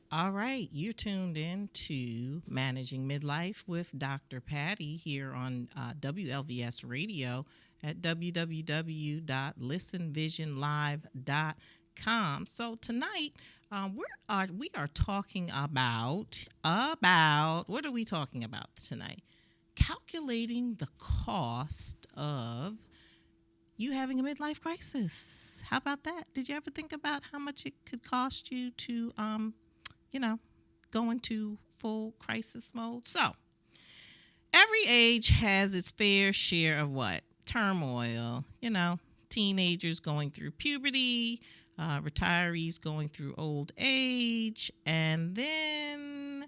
All right, you're tuned in to Managing Midlife with Dr. Patty here on WLVS Radio at www.listenvisionlive.com. So tonight, we are talking about what are we talking about tonight? Calculating the cost of you having a midlife crisis. How about that? Did you ever think about how much it could cost you to you know, go into full crisis mode? So, every age has its fair share of what? Turmoil. Teenagers going through puberty, retirees going through old age, and then,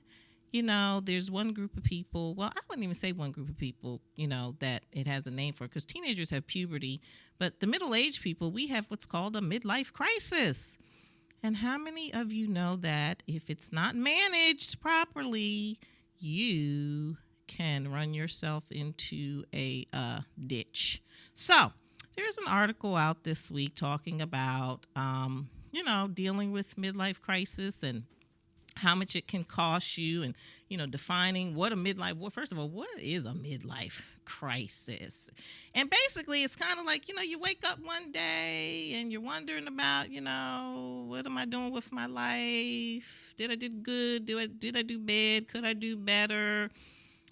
there's one group of people. Well, I wouldn't even say one group of people, that it has a name for, because teenagers have puberty, but the middle-aged people, we have what's called a midlife crisis. And how many of you know that if it's not managed properly, you can run yourself into a ditch? So there's an article out this week talking about, dealing with midlife crisis and how much it can cost you, and defining what a midlife. Well, first of all, what is a midlife crisis? And basically it's kind of like, you wake up one day and you're wondering about, what am I doing with my life? Did I do good? Did I do bad? Could I do better?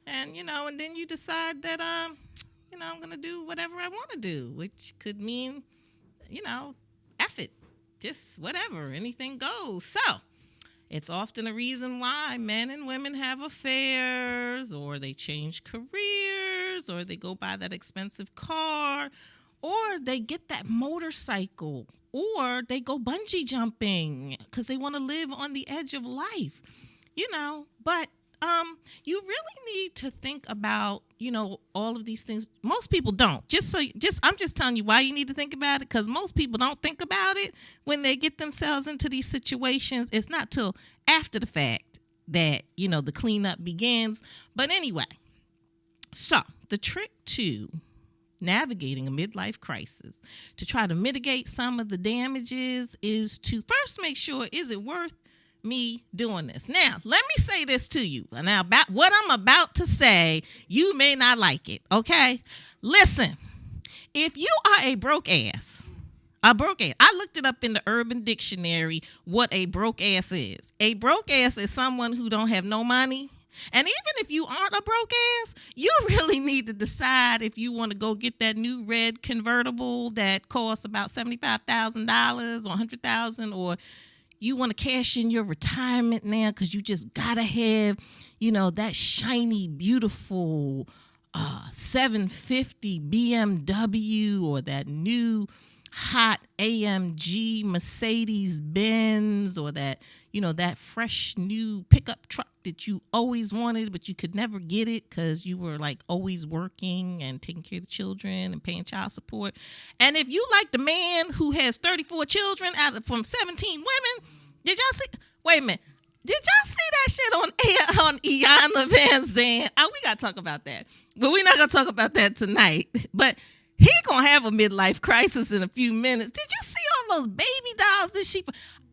And and then you decide that I'm gonna do whatever I want to do, which could mean, F it, just whatever, anything goes. So it's often a reason why men and women have affairs, or they change careers, or they go buy that expensive car, or they get that motorcycle, or they go bungee jumping because they want to live on the edge of life, But you really need to think about, all of these things. Most people don't. I'm just telling you why you need to think about it, because most people don't think about it when they get themselves into these situations. It's not till after the fact that, the cleanup begins. But anyway, so the trick to navigating a midlife crisis, to try to mitigate some of the damages, is to first make sure, is it worth me doing this? Now, let me say this to you. Now, about what I'm about to say, you may not like it, okay? Listen, if you are a broke ass, I looked it up in the Urban Dictionary what a broke ass is. A broke ass is someone who don't have no money. And even if you aren't a broke ass, you really need to decide if you want to go get that new red convertible that costs about $75,000 or $100,000, or you want to cash in your retirement now because you just gotta have, that shiny, beautiful 750 BMW, or that new hot AMG Mercedes Benz, or that, that fresh new pickup truck that you always wanted, but you could never get it because you were like always working and taking care of the children and paying child support. And if you like the man who has 34 children from 17 women, did y'all see? Wait a minute. Did y'all see that shit on Iyanla Vanzant? We gotta talk about that, but we're not gonna talk about that tonight. But he gonna have a midlife crisis in a few minutes. Did you see all those baby dolls that she?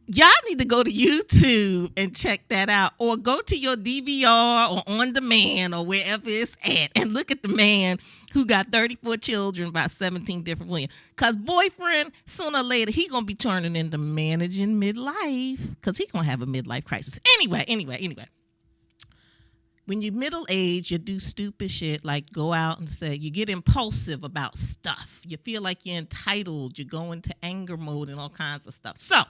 Y'all need to go to YouTube and check that out, or go to your DVR or on demand or wherever it's at and look at the man who got 34 children by 17 different women. Because boyfriend, sooner or later, he going to be turning into managing midlife, because he going to have a midlife crisis. Anyway. When you're middle age, you do stupid shit like go out and say, you get impulsive about stuff. You feel like you're entitled. You go into anger mode and all kinds of stuff. So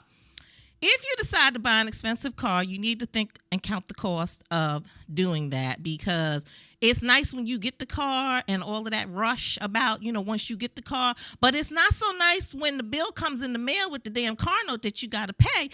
if you decide to buy an expensive car, you need to think and count the cost of doing that, because it's nice when you get the car and all of that rush about, once you get the car, but it's not so nice when the bill comes in the mail with the damn car note that you got to pay.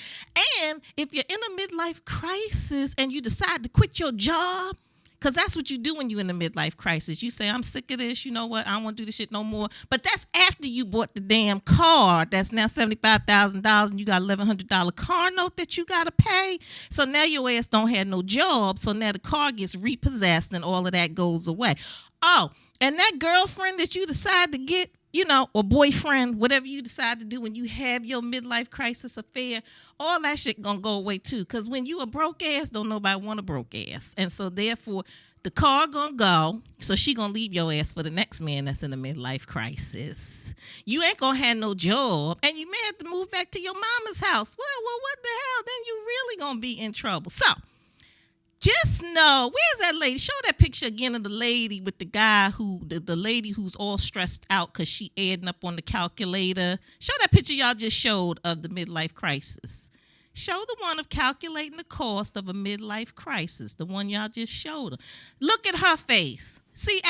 And if you're in a midlife crisis and you decide to quit your job, because that's what you do when you're in a midlife crisis. You say, I'm sick of this. You know what? I don't want to do this shit no more. But that's after you bought the damn car. That's now $75,000, and you got $1,100 car note that you got to pay. So now your ass don't have no job. So now the car gets repossessed and all of that goes away. Oh, and that girlfriend that you decide to get you know, or boyfriend, whatever you decide to do when you have your midlife crisis affair, all that shit gonna go away too. Because when you a broke ass, don't nobody want a broke ass. And so therefore, the car gonna go, so she gonna leave your ass for the next man that's in a midlife crisis. You ain't gonna have no job, and you may have to move back to your mama's house. Well, what the hell? Then you really gonna be in trouble. So, just know, where's that lady? Show that picture again of the lady with the guy the lady who's all stressed out because she adding up on the calculator. Show that picture y'all just showed of the midlife crisis. Show the one of calculating the cost of a midlife crisis, the one y'all just showed her. Look at her face. See,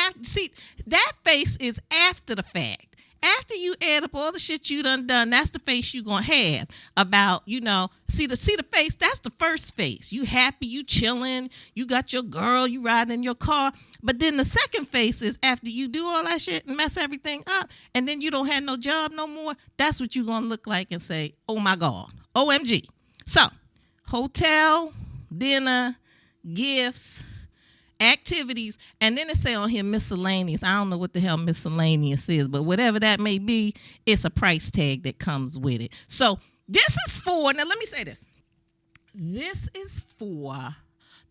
that face is after the fact. After you add up all the shit you done, that's the face you gonna have about, you know, see the face, that's the first face. You happy, you chilling, you got your girl, you riding in your car. But then the second face is after you do all that shit and mess everything up, and then you don't have no job no more, that's what you gonna look like and say, oh my God, OMG. So, hotel, dinner, gifts, activities, and then it say on here miscellaneous. I don't know what the hell miscellaneous is, but whatever that may be, it's a price tag that comes with it. So this is for, now let me say this. This is for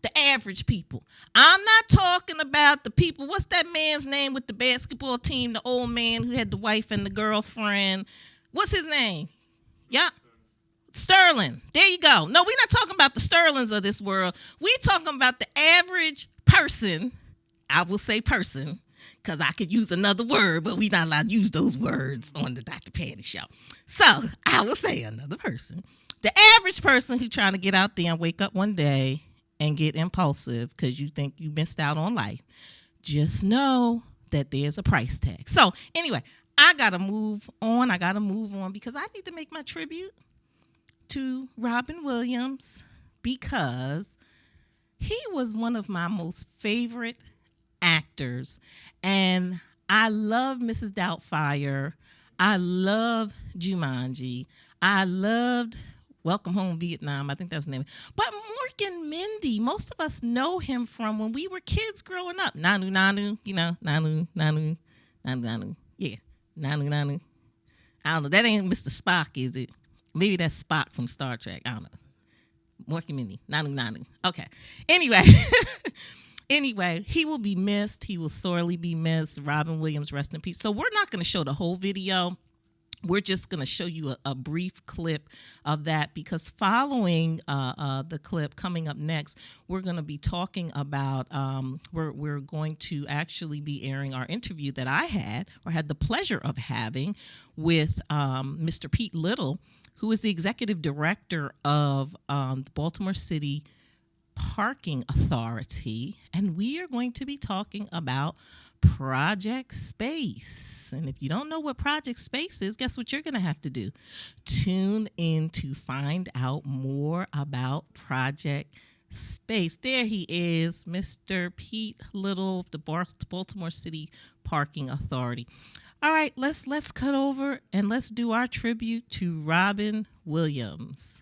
the average people. I'm not talking about the people, what's that man's name with the basketball team, the old man who had the wife and the girlfriend. What's his name? Yeah. Sterling. There you go. No, we're not talking about the Sterlings of this world. We're talking about the average person. I will say person because I could use another word, but we're not allowed to use those words on the Dr. Patty Show. So I will say another person. The average person who trying to get out there and wake up one day and get impulsive because you think you missed out on life. Just know that there's a price tag. So anyway, I got to move on. Because I need to make my tribute to Robin Williams because he was one of my most favorite actors. And I love Mrs. Doubtfire. I love Jumanji. I loved Welcome Home Vietnam. I think that's the name. But Mork and Mindy, most of us know him from when we were kids growing up. Nanu Nanu, you know, Nanu Nanu, Nanu Nanu. Yeah, Nanu Nanu. I don't know. That ain't Mr. Spock, is it? Maybe that's Spock from Star Trek. I don't know. Mork and Mindy. Nanu Nanu. Okay. Anyway, he will be missed. He will sorely be missed. Robin Williams, rest in peace. So we're not going to show the whole video. We're just going to show you a brief clip of that because following the clip coming up next, we're going to be talking about, we're going to actually be airing our interview that I had the pleasure of having with Mr. Pete Little, who is the executive director of the Baltimore City Parking Authority. And we are going to be talking about Project Space. And if you don't know what Project Space is, guess what you're going to have to do? Tune in to find out more about Project Space. There he is, Mr. Pete Little of the Baltimore City Parking Authority. All right, let's cut over and let's do our tribute to Robin Williams.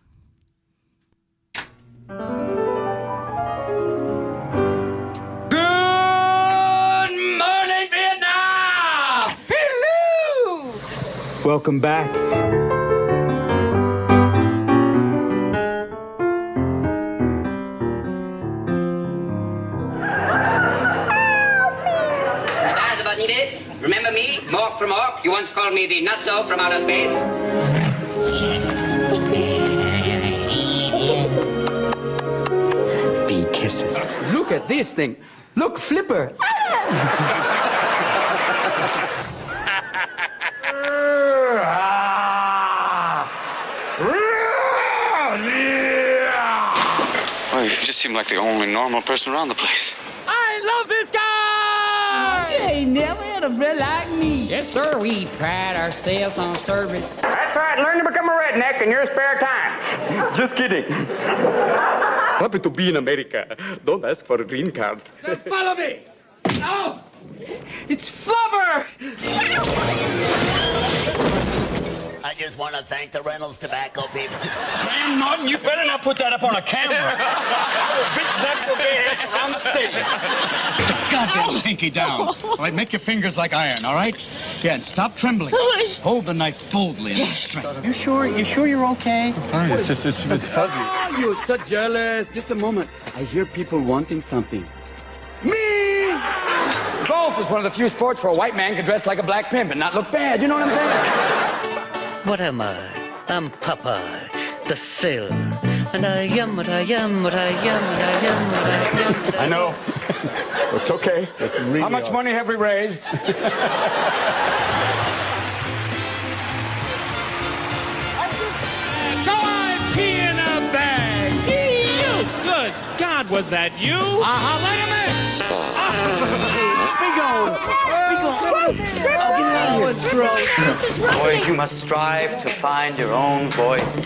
Welcome back. Remember me, Mork from Ork? You once called me the Nutso from outer space. Bee kisses. Look at this thing. Look, Flipper. Well, you just seem like the only normal person around the place. I love this guy! You ain't never had a friend like me. Yes, sir. We pride ourselves on service. That's right. Learn to become a redneck in your spare time. Just kidding. Happy to be in America. Don't ask for a green card. Follow me! Oh! It's Flubber! I just want to thank the Reynolds Tobacco people. Man, Martin, you better not put that up on a camera. I will bitch slap your gay ass around the stadium. Goddamn pinky down. All right, make your fingers like iron, all right? Yeah, and stop trembling. Hold the knife boldly and straight. You sure you're okay? Fine, it's fuzzy. Oh, you're so jealous. Just a moment. I hear people wanting something. Me! Golf is one of the few sports where a white man can dress like a black pimp and not look bad. You know what I'm saying? What am I? I'm Popeye, the sailor. And I am what I am, what I am, what I am, what I am. What I am. I know. So it's okay. It's really How much money have we raised? So I pee in a bag. You, good God, was that you? Wait a minute. Boys, you must strive to find your own voice.